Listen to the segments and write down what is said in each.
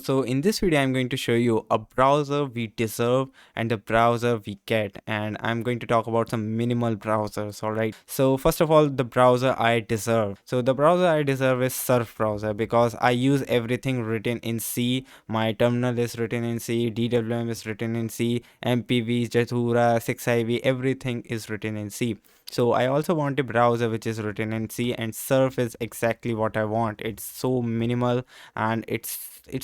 So in this video, I'm going to show you a browser we deserve and a browser we get. And I'm going to talk about some minimal browsers, alright? So first of all, the browser I deserve. So the browser I deserve is Surf browser because I use everything written in C. My terminal is written in C, DWM is written in C, MPV, Jatura, 6IV, everything is written in C. So I also want a browser which is written in C, and Surf is exactly what I want. It's so minimal and it's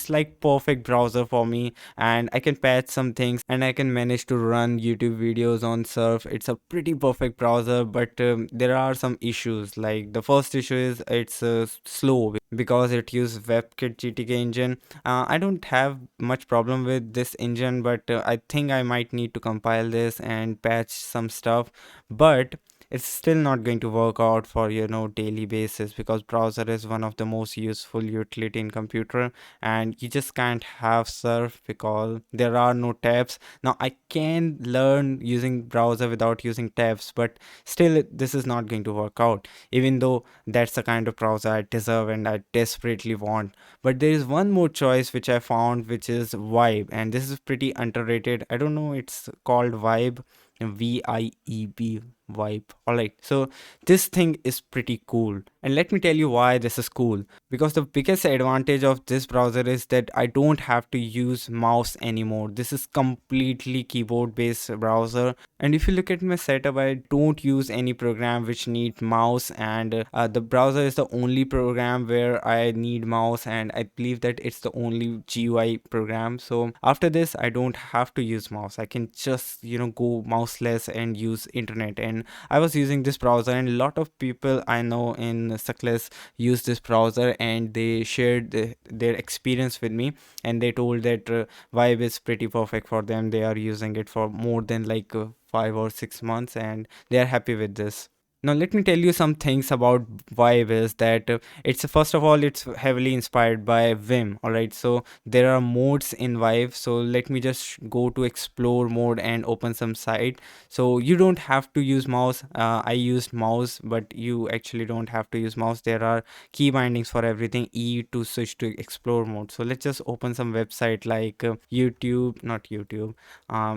like perfect browser for me, and I can patch some things and I can manage to run YouTube videos on Surf. It's a pretty perfect browser, but there are some issues. Like the first issue is it's slow because it uses WebKit GTK engine. I don't have much problem with this engine, but I think I might need to compile this and patch some stuff, but it's still not going to work out for daily basis, because browser is one of the most useful utility in computer, and you just can't have Surf because there are no tabs. Now I can learn using browser without using tabs, but still this is not going to work out, even though that's the kind of browser I deserve and I desperately want. But there is one more choice which I found, which is Vibe, and this is pretty underrated. I don't know, it's called Vibe, Vieb, Vibe. Alright, so this thing is pretty cool, and let me tell you why this is cool. Because the biggest advantage of this browser is that I don't have to use mouse anymore. This is completely keyboard based browser, and if you look at my setup, I don't use any program which need mouse, and the browser is the only program where I need mouse, and I believe that it's the only GUI program. So after this I don't have to use mouse. I can just go mouseless and use internet. And I was using this browser, and a lot of people I know in suckless use this browser, and they shared their experience with me, and they told that Vibe is pretty perfect for them. They are using it for more than like 5 or 6 months, and they are happy with this. Now let me tell you some things about Vibe. Is that it's first of all, it's heavily inspired by Vim. All right, so there are modes in Vibe. So let me just go to explore mode and open some site. So you don't have to use mouse. I used mouse, but you actually don't have to use mouse. There are key bindings for everything. E to switch to explore mode. So let's just open some website like YouTube, not YouTube.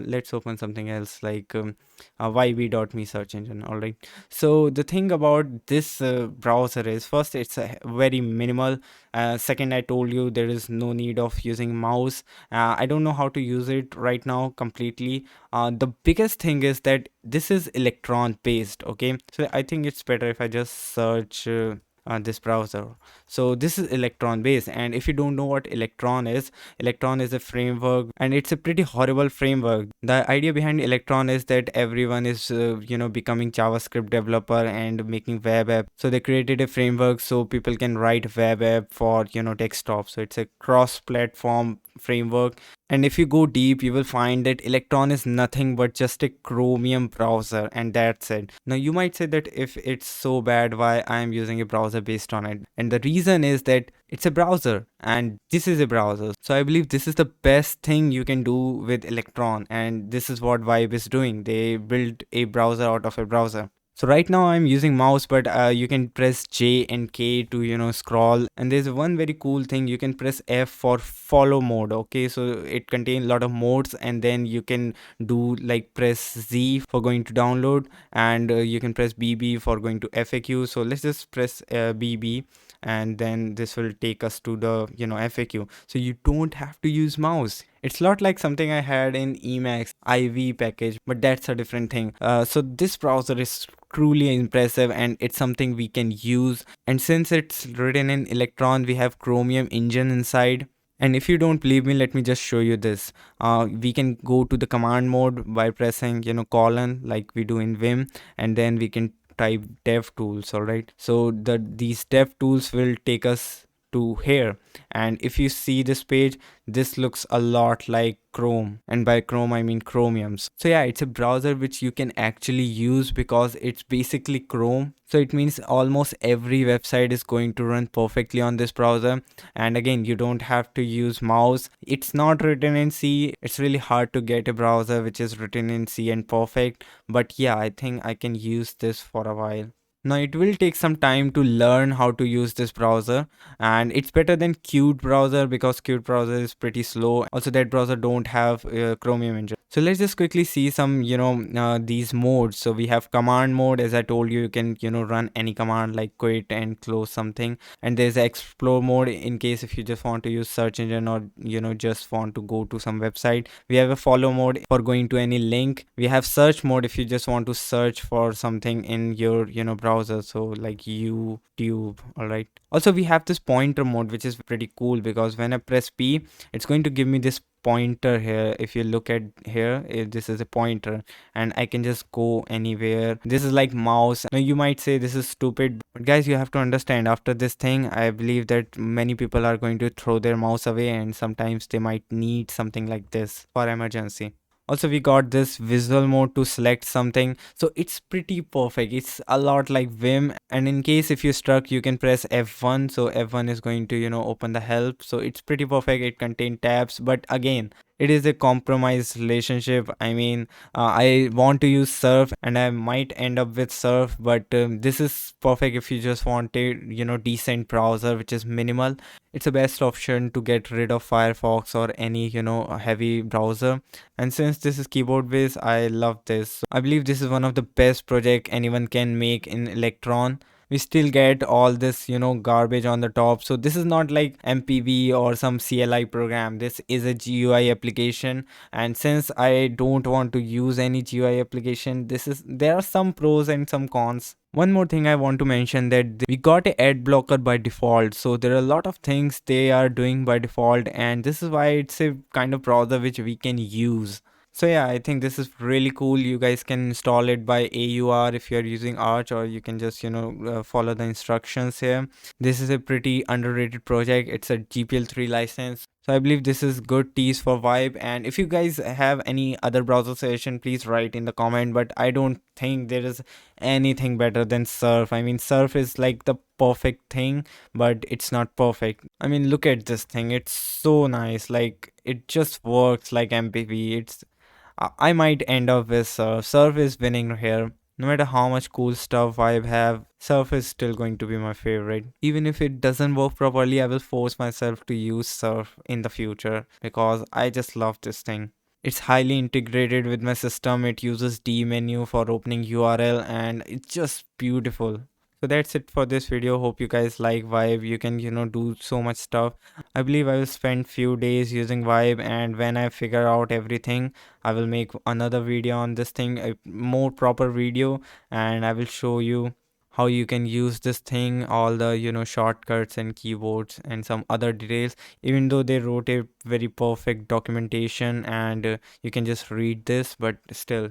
Let's open something else like yb.me search engine. All right, so the thing about this browser is, first, it's very minimal. Second, I told you there is no need of using mouse. I don't know how to use it right now completely. The biggest thing is that this is electron based. Okay, so I think it's better if I just search this browser. So this is electron based, and if you don't know what electron is a framework, and it's a pretty horrible framework. The idea behind electron is that everyone is becoming JavaScript developer and making web app, so they created a framework so people can write web app for desktop. So it's a cross platform framework, and if you go deep, you will find that Electron is nothing but just a Chromium browser, and that's it. Now, you might say that if it's so bad, why I am using a browser based on it? And the reason is that it's a browser, and this is a browser. So I believe this is the best thing you can do with Electron, and this is what Vibe is doing. They built a browser out of a browser. So right now I'm using mouse, but you can press J and K to scroll. And there's one very cool thing: you can press F for follow mode. Okay, so it contains a lot of modes, and then you can do like press Z for going to download, and you can press BB for going to FAQ. So let's just press BB, and then this will take us to the FAQ. So you don't have to use mouse. It's not like something I had in Emacs IV package, but that's a different thing. So this browser is truly impressive, and it's something we can use. And since it's written in Electron, we have Chromium engine inside. And if you don't believe me, let me just show you this. We can go to the command mode by pressing colon like we do in Vim, and then we can type dev tools. All right, so these dev tools will take us to here. And if you see this page, this looks a lot like Chrome, and by Chrome I mean Chromiums. So yeah, it's a browser which you can actually use because it's basically Chrome. So it means almost every website is going to run perfectly on this browser. And again, you don't have to use mouse. It's not written in C. It's really hard to get a browser which is written in C and perfect, but yeah, I think I can use this for a while. Now it will take some time to learn how to use this browser, and it's better than qutebrowser because qutebrowser is pretty slow. Also that browser don't have Chromium engine. So let's just quickly see some these modes. So we have command mode. As I told you, you can run any command like quit and close something. And there's explore mode in case if you just want to use search engine or just want to go to some website. We have a follow mode for going to any link. We have search mode if you just want to search for something in your browser, so like YouTube. All right, also we have this pointer mode, which is pretty cool because when I press P, it's going to give me this pointer here. If you look at here, this is a pointer and I can just go anywhere. This is like mouse. Now you might say this is stupid, but guys, you have to understand, after this thing I believe that many people are going to throw their mouse away, and sometimes they might need something like this for emergency. Also we got this visual mode to select something, so it's pretty perfect. It's a lot like Vim, and in case if you stuck, you can press F1. So F1 is going to open the help. So it's pretty perfect. It contains tabs, but again, it is a compromised relationship. I mean, I want to use Surf and I might end up with Surf, but this is perfect if you just want a decent browser which is minimal. It's the best option to get rid of Firefox or any heavy browser. And since this is keyboard based, I love this. So I believe this is one of the best project anyone can make in Electron. We still get all this garbage on the top. So this is not like MPV or some CLI program. This is a GUI application, and since I don't want to use any GUI application, there are some pros and some cons. One more thing I want to mention, that we got a ad blocker by default. So there are a lot of things they are doing by default, and this is why it's a kind of browser which we can use. So yeah, I think this is really cool. You guys can install it by AUR if you're using Arch, or you can just follow the instructions here. This is a pretty underrated project. It's a GPL3 license. So I believe this is good tease for Vibe. And if you guys have any other browser suggestion, please write in the comment. But I don't think there is anything better than Surf. I mean, Surf is like the perfect thing, but it's not perfect. I mean, look at this thing. It's so nice. Like it just works like MPV. I might end up with Surf. Surf is winning here. No matter how much cool stuff I have, Surf is still going to be my favorite. Even if it doesn't work properly, I will force myself to use Surf in the future because I just love this thing. It's highly integrated with my system. It uses D menu for opening URL, and it's just beautiful. So that's it for this video. Hope you guys like Vibe. You can do so much stuff. I believe I will spend few days using Vibe, and when I figure out everything, I will make another video on this thing, a more proper video, and I will show you how you can use this thing, all the shortcuts and keyboards and some other details. Even though they wrote a very perfect documentation, and you can just read this, but still